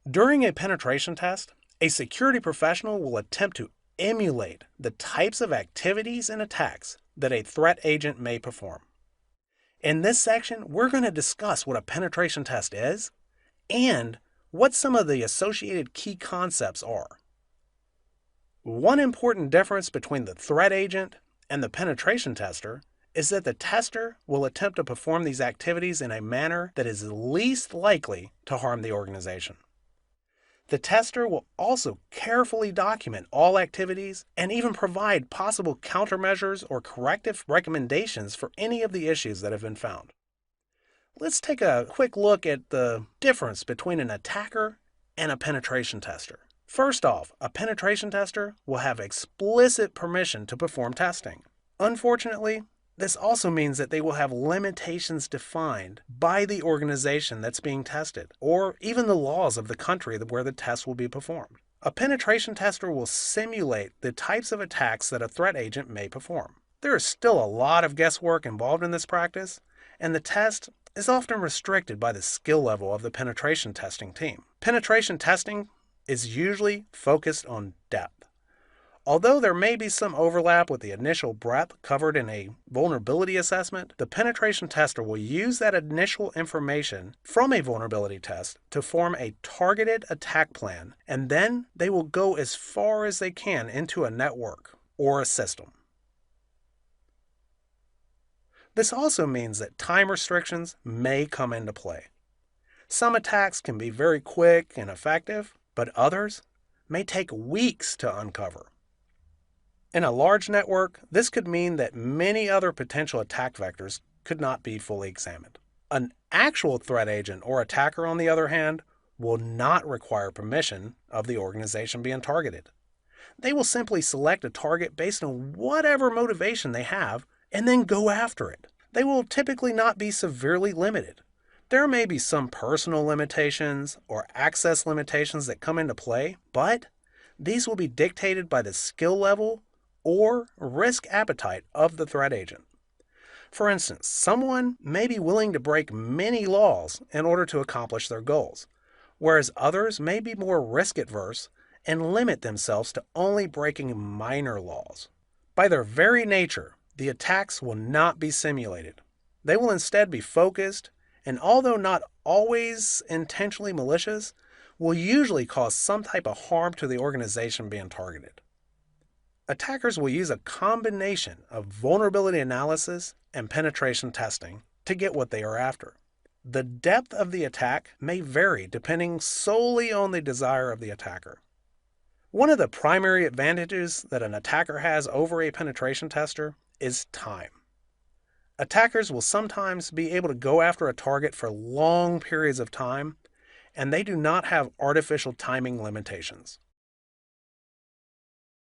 During a penetration test, a security professional will attempt to emulate the types of activities and attacks that a threat agent may perform. In this section, we're going to discuss what a penetration test is and what some of the associated key concepts are. One important difference between the threat agent and the penetration tester is that the tester will attempt to perform these activities in a manner that is least likely to harm the organization. The tester will also carefully document all activities and even provide possible countermeasures or corrective recommendations for any of the issues that have been found. Let's take a quick look at the difference between an attacker and a penetration tester. First off, a penetration tester will have explicit permission to perform testing. Unfortunately, this also means that they will have limitations defined by the organization that's being tested, or even the laws of the country where the test will be performed. A penetration tester will simulate the types of attacks that a threat agent may perform. There is still a lot of guesswork involved in this practice, and the test is often restricted by the skill level of the penetration testing team. Penetration testing is usually focused on depth. Although there may be some overlap with the initial breadth covered in a vulnerability assessment, the penetration tester will use that initial information from a vulnerability test to form a targeted attack plan, and then they will go as far as they can into a network or a system. This also means that time restrictions may come into play. Some attacks can be very quick and effective, but others may take weeks to uncover. In a large network, this could mean that many other potential attack vectors could not be fully examined. An actual threat agent or attacker, on the other hand, will not require permission of the organization being targeted. They will simply select a target based on whatever motivation they have and then go after it. They will typically not be severely limited. There may be some personal limitations or access limitations that come into play, but these will be dictated by the skill level or risk appetite of the threat agent. For instance, someone may be willing to break many laws in order to accomplish their goals, whereas others may be more risk adverse and limit themselves to only breaking minor laws. By their very nature, the attacks will not be simulated. They will instead be focused, and although not always intentionally malicious, will usually cause some type of harm to the organization being targeted. Attackers will use a combination of vulnerability analysis and penetration testing to get what they are after. The depth of the attack may vary depending solely on the desire of the attacker. One of the primary advantages that an attacker has over a penetration tester is time. Attackers will sometimes be able to go after a target for long periods of time, and they do not have artificial timing limitations.